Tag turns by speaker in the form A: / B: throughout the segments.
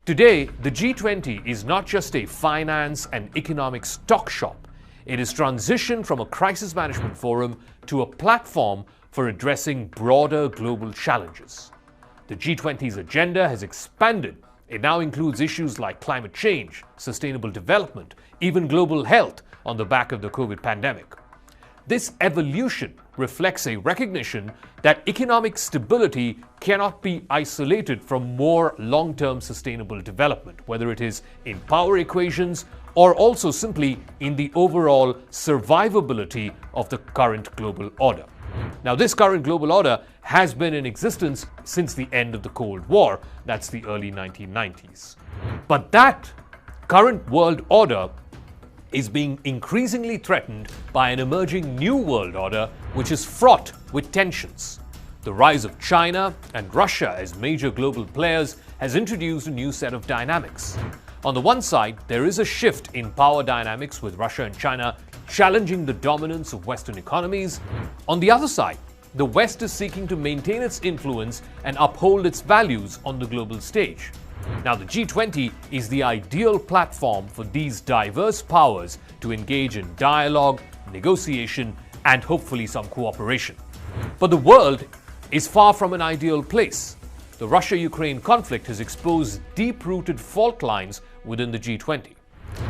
A: Today, the G20 is not just a finance and economic stock shop. It has transitioned from a crisis management forum to a platform for addressing broader global challenges. The G20's agenda has expanded. It now includes issues like climate change, sustainable development, even global health on the back of the COVID pandemic. This evolution reflects a recognition that economic stability cannot be isolated from more long-term sustainable development, whether it is in power equations or also simply in the overall survivability of the current global order. Now, this current global order has been in existence since the end of the Cold War. That's the early 1990s. But that current world order is being increasingly threatened by an emerging new world order which is fraught with tensions. The rise of China and Russia as major global players has introduced a new set of dynamics. On the one side, there is a shift in power dynamics with Russia and China challenging the dominance of Western economies. On the other side, the West is seeking to maintain its influence and uphold its values on the global stage. Now, the G20 is the ideal platform for these diverse powers to engage in dialogue, negotiation, and hopefully some cooperation. But the world is far from an ideal place. The Russia-Ukraine conflict has exposed deep-rooted fault lines within the G20.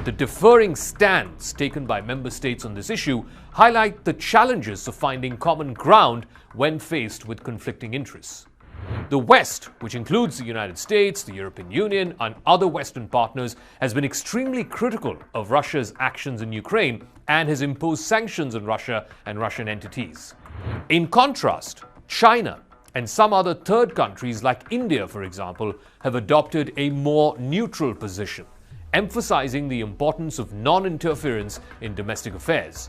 A: The differing stands taken by member states on this issue highlight the challenges of finding common ground when faced with conflicting interests. The West, which includes the United States, the European Union, and other Western partners, has been extremely critical of Russia's actions in Ukraine and has imposed sanctions on Russia and Russian entities. In contrast, China and some other third countries like India, for example, have adopted a more neutral position, emphasizing the importance of non-interference in domestic affairs.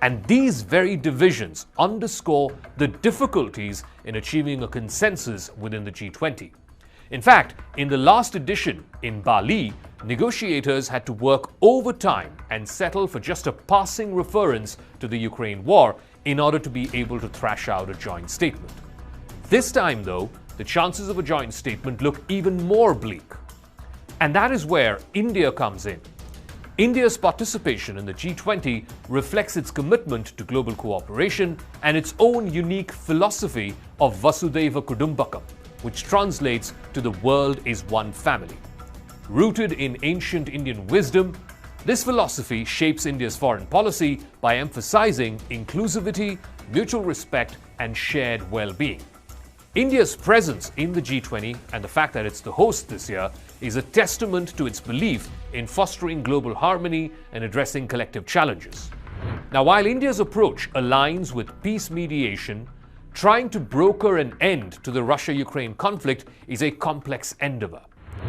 A: And these very divisions underscore the difficulties in achieving a consensus within the G20. In fact, in the last edition in Bali, negotiators had to work overtime and settle for just a passing reference to the Ukraine war in order to be able to thrash out a joint statement. This time, though, the chances of a joint statement look even more bleak. And that is where India comes in. India's participation in the G20 reflects its commitment to global cooperation and its own unique philosophy of Vasudhaiva Kudumbakam, which translates to the world is one family. Rooted in ancient Indian wisdom, this philosophy shapes India's foreign policy by emphasizing inclusivity, mutual respect, and shared well-being. India's presence in the G20 and the fact that it's the host this year is a testament to its belief in fostering global harmony and addressing collective challenges. Now, while India's approach aligns with peace mediation, trying to broker an end to the Russia-Ukraine conflict is a complex endeavor.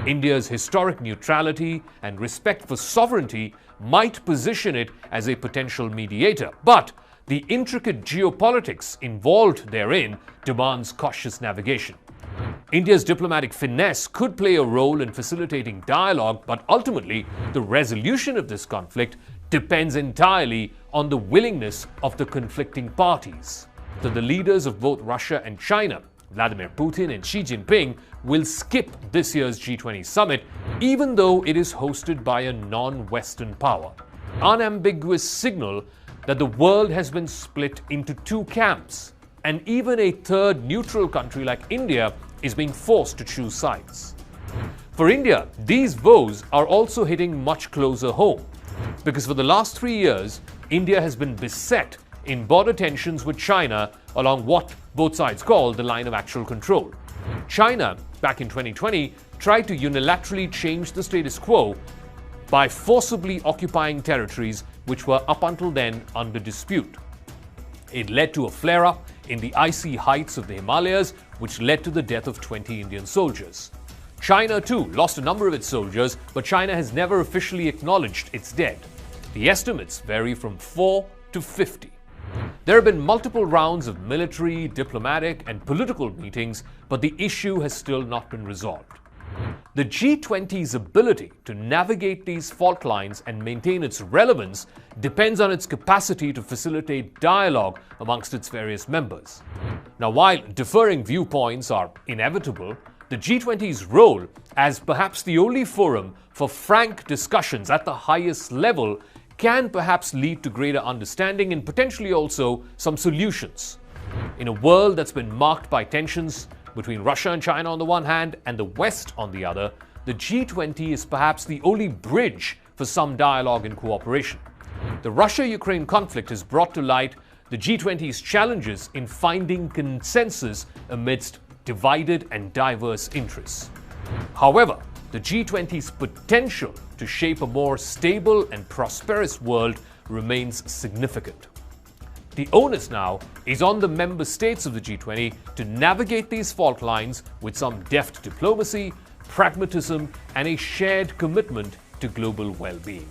A: India's historic neutrality and respect for sovereignty might position it as a potential mediator, but the intricate geopolitics involved therein demands cautious navigation. India's diplomatic finesse could play a role in facilitating dialogue, but ultimately, the resolution of this conflict depends entirely on the willingness of the conflicting parties. So the leaders of both Russia and China, Vladimir Putin and Xi Jinping, will skip this year's G20 summit, even though it is hosted by a non-Western power. Unambiguous signal that the world has been split into two camps, and even a third neutral country like India is being forced to choose sides. For India, these woes are also hitting much closer home, because for the last 3 years, India has been beset in border tensions with China along what both sides call the line of actual control. China, back in 2020, tried to unilaterally change the status quo by forcibly occupying territories which were up until then under dispute. It led to a flare-up in the icy heights of the Himalayas, which led to the death of 20 Indian soldiers. China, too, lost a number of its soldiers, but China has never officially acknowledged its dead. The estimates vary from 4 to 50. There have been multiple rounds of military, diplomatic, and political meetings, but the issue has still not been resolved. The G20's ability to navigate these fault lines and maintain its relevance depends on its capacity to facilitate dialogue amongst its various members. Now, while differing viewpoints are inevitable, the G20's role as perhaps the only forum for frank discussions at the highest level can perhaps lead to greater understanding and potentially also some solutions. In a world that's been marked by tensions between Russia and China on the one hand and the West on the other, the G20 is perhaps the only bridge for some dialogue and cooperation. The Russia-Ukraine conflict has brought to light the G20's challenges in finding consensus amidst divided and diverse interests. However, the G20's potential to shape a more stable and prosperous world remains significant. The onus now is on the member states of the G20 to navigate these fault lines with some deft diplomacy, pragmatism, and a shared commitment to global well-being.